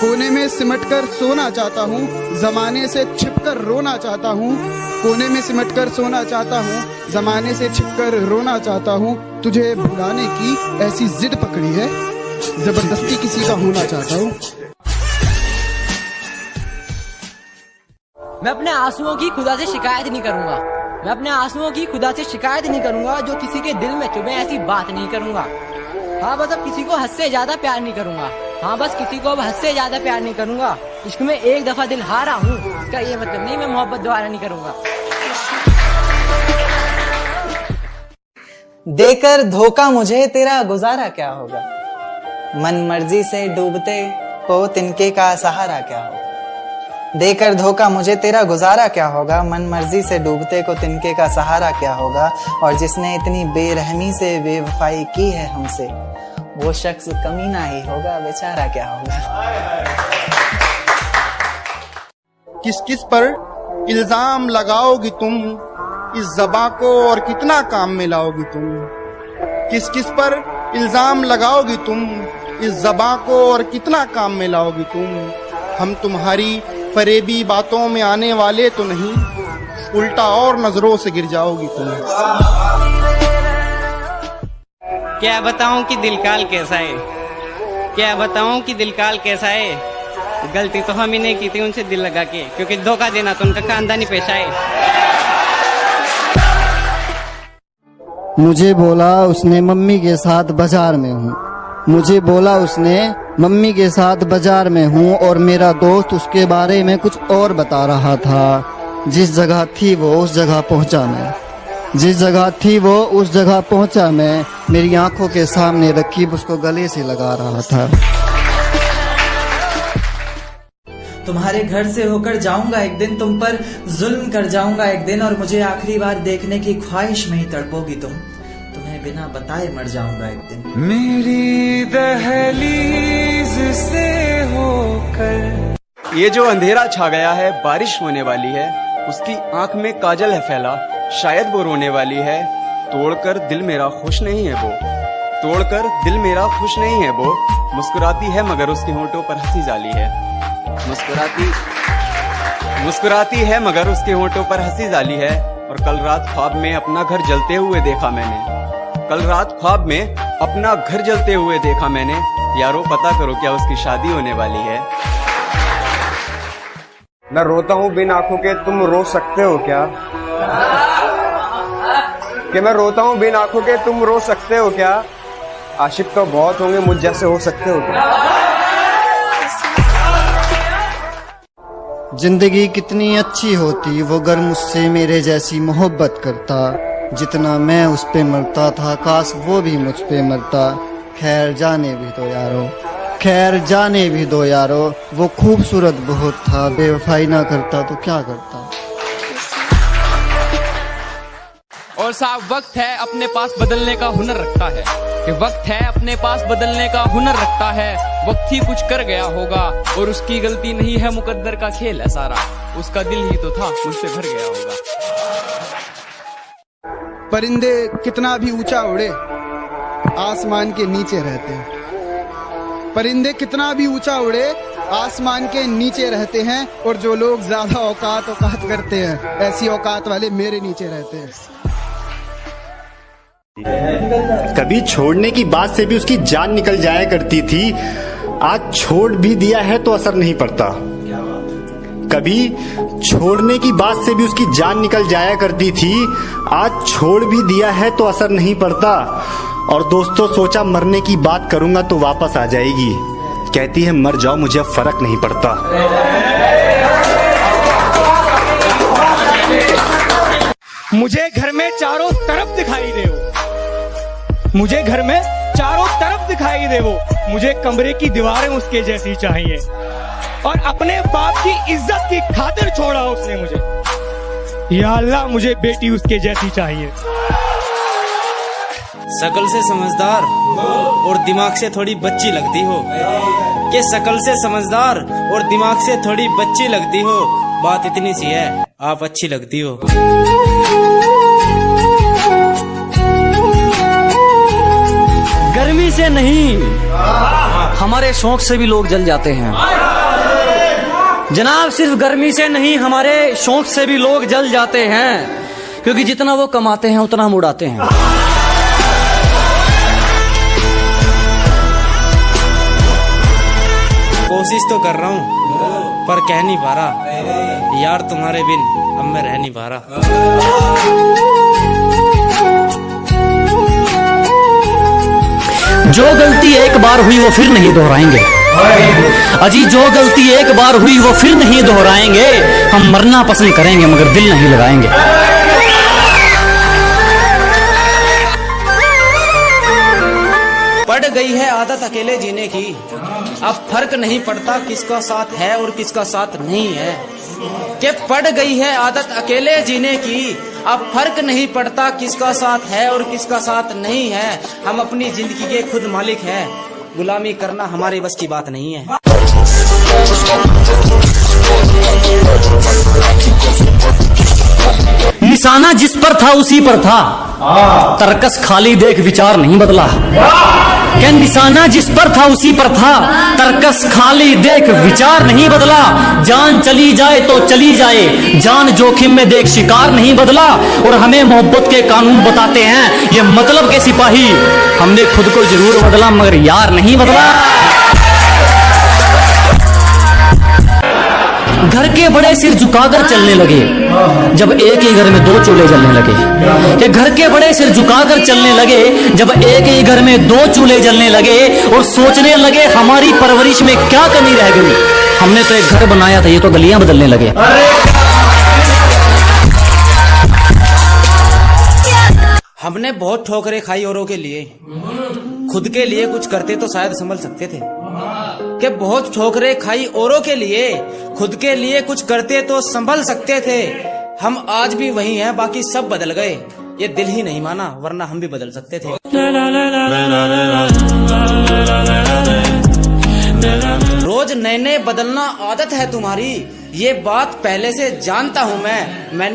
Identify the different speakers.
Speaker 1: कोने में सिमटकर सोना चाहता हूँ, जमाने से छिपकर रोना चाहता हूँ। कोने में सिमटकर सोना चाहता हूँ, जमाने से छिपकर रोना चाहता हूँ। तुझे भुलाने की ऐसी जिद पकड़ी है, जबरदस्ती किसी का होना चाहता हूँ।
Speaker 2: मैं अपने आंसुओं की खुदा से शिकायत नहीं करूंगा। मैं अपने आंसुओं की खुदा से शिकायत नहीं करूंगा। जो किसी के दिल में चुभे ऐसी बात नहीं करूंगा। हाँ बस अब किसी को हद से ज्यादा प्यार नहीं करूंगा। हाँ बस किसी को अब हद से ज्यादा प्यार नहीं करूंगा। इश्क में एक दफा दिल हारा हूँ, इसका ये मतलब नहीं मैं मोहब्बत दोबारा नहीं करूंगा।
Speaker 3: देकर धोखा मुझे तेरा गुजारा क्या होगा। मन मर्जी से डूबते को तिनके का सहारा क्या होगा। देकर धोखा मुझे तेरा गुजारा क्या होगा। मन मर्जी से डूबते को तिनके का सहारा क्या होगा। और जिसने इतनी बेरहमी से बेवफाई की है हमसे, वो शख्स कमीना ही होगा, बेचारा क्या होगा।
Speaker 4: किस किस पर इल्जाम लगाओगी तुम, इस ज़बां को और कितना काम में लाओगी तुम। किस किस पर इल्जाम लगाओगी तुम, इस ज़बां को और कितना काम में लाओगी तुम। हम तुम्हारी फरेबी बातों में आने वाले तो नहीं, उल्टा और नजरों से गिर जाओगी तुम।
Speaker 5: क्या बताऊं कि दिल काल कैसा है, क्या बताऊं कि दिल काल कैसा है। गलती तो हम ही नहीं की थी उनसे दिल लगा के, क्योंकि धोखा देना तो उनका खानदानी पेशा है।
Speaker 1: मुझे बोला उसने मम्मी के साथ बाजार में हूँ। मुझे बोला उसने मम्मी के साथ बाजार में हूँ, और मेरा दोस्त उसके बारे में कुछ और बता रहा था। जिस जगह थी वो उस जगह पहुँचा मैं। जिस जगह थी वो उस जगह पहुँचा मैं। मेरी आंखों के सामने रकीब उसको गले से लगा रहा था।
Speaker 3: तुम्हारे घर से होकर जाऊंगा एक दिन, तुम पर जुल्म कर जाऊंगा एक दिन, और मुझे आखिरी बार देखने की ख्वाहिश में ही तड़पोगी तुम। तुम्हें बिना बताए मर जाऊंगा एक दिन।
Speaker 6: मेरी दहलीज से होकर।
Speaker 7: ये जो अंधेरा छा गया है, बारिश होने वाली है। उसकी आंख में काजल है फैला, शायद वो रोने वाली है। तोड़कर दिल मेरा खुश नहीं है वो, तोड़कर दिल मेरा खुश नहीं है वो। मुस्कुराती है मगर उसके होंठों पर हंसी जाली है। मुस्कुराती है मगर उसके होंठों पर हंसी जाली है। और कल रात ख्वाब में अपना घर जलते हुए देखा मैंने। कल रात ख्वाब में अपना घर जलते हुए देखा मैंने। यारो पता करो क्या उसकी शादी होने वाली है।
Speaker 8: मैं रोता हूँ बिन आंखों के, तुम रो सकते हो क्या। कि मैं रोता हूँ बिन आंखों के, तुम रो सकते हो क्या। आशिक तो बहुत होंगे, मुझ जैसे हो सकते हो क्या।
Speaker 1: जिंदगी कितनी अच्छी होती वो अगर मुझसे मेरे जैसी मोहब्बत करता। जितना मैं उस पे मरता था, काश वो भी मुझ पे मरता। खैर जाने भी दो यारो, खैर जाने भी दो यारो। वो खूबसूरत बहुत था, बेवफाई ना करता तो क्या करता।
Speaker 9: और साहब वक्त है अपने पास बदलने का हुनर रखता है, कि वक्त है अपने पास बदलने का हुनर रखता है। वक्त ही कुछ कर गया होगा और उसकी गलती नहीं है, मुकद्दर का खेल है सारा। उसका दिल ही तो था मुझसे भर गया होगा।
Speaker 1: परिंदे कितना भी ऊंचा उड़े, आसमान के नीचे रहते हैं। परिंदे कितना भी ऊंचा उड़े, आसमान के नीचे रहते हैं। और जो लोग ज्यादा औकात करते हैं, ऐसी औकात वाले मेरे नीचे रहते हैं।
Speaker 10: कभी छोड़ने की बात से भी उसकी जान निकल जाया करती थी, आज छोड़ भी दिया है तो असर नहीं पड़ता। कभी छोड़ने की बात से भी उसकी जान निकल जाया करती थी, आज छोड़ भी दिया है तो असर नहीं पड़ता। और दोस्तों सोचा मरने की बात करूंगा तो वापस आ जाएगी, कहती है मर जाओ मुझे अब फर्क नहीं पड़ता।
Speaker 6: मुझे घर में चारों तरफ दिखाई दे वो, मुझे घर में चारों तरफ दिखाई दे वो। मुझे कमरे की दीवारें उसके जैसी चाहिए, और अपने बाप की इज्जत की खातिर छोड़ा उसने मुझे। या अल्लाह मुझे बेटी उसके जैसी चाहिए।
Speaker 5: शकल से समझदार और दिमाग से थोड़ी बच्ची लगती हो, कि शकल से समझदार और दिमाग से थोड़ी बच्ची लगती हो। बात इतनी सी है, आप अच्छी लगती हो।
Speaker 2: गर्मी से नहीं, हमारे शौक से भी लोग जल जाते हैं।
Speaker 11: जनाब सिर्फ गर्मी से नहीं, हमारे शौक से भी लोग जल जाते हैं, क्योंकि जितना वो कमाते हैं उतना हम उड़ाते हैं।
Speaker 5: कोशिश तो कर रहा हूँ पर कह नहीं पा रहा यार, तुम्हारे बिन अब मैं रह नहीं पा रहा।
Speaker 11: जो गलती एक बार हुई वो फिर नहीं दोहराएंगे अजी, जो गलती एक बार हुई वो फिर नहीं दोहराएंगे। हम मरना पसंद करेंगे मगर दिल नहीं लगाएंगे।
Speaker 5: पड़ गई है आदत अकेले जीने की, अब फर्क नहीं पड़ता किसका साथ है और किसका साथ नहीं है। कि पड़ गई है आदत अकेले जीने की, अब फर्क नहीं पड़ता किसका साथ है और किसका साथ नहीं है। हम अपनी जिंदगी के खुद मालिक हैं, गुलामी करना हमारे बस की बात नहीं है।
Speaker 11: निशाना जिस पर था उसी पर था, तरकस खाली देख विचार नहीं बदला। क्या निशाना जिस पर था उसी पर था, तरकस खाली देख विचार नहीं बदला। जान चली जाए तो चली जाए, जान जोखिम में देख शिकार नहीं बदला। और हमें मोहब्बत के कानून बताते हैं ये मतलब के सिपाही, हमने खुद को जरूर बदला मगर यार नहीं बदला। घर के बड़े सिर झुकाकर चलने लगे जब एक ही घर में दो चूल्हे जलने लगे। ये घर के बड़े सिर झुकाकर चलने लगे जब एक ही घर में दो चूल्हे जलने लगे। और सोचने लगे हमारी परवरिश में क्या कमी रह गई, हमने तो एक घर बनाया था, ये तो गलियां बदलने लगे।
Speaker 5: हमने बहुत ठोकरें खाई औरों के लिए, खुद के लिए कुछ करते तो शायद संभल सकते थे। कि बहुत ठोकरें खाई औरों के लिए, खुद के लिए कुछ करते तो संभल सकते थे। हम आज भी वही हैं, बाकी सब बदल गए, ये दिल ही नहीं माना वरना हम भी बदल सकते थे। रोज नए नए बदलना आदत है तुम्हारी, ये बात पहले से जानता हूँ मैं।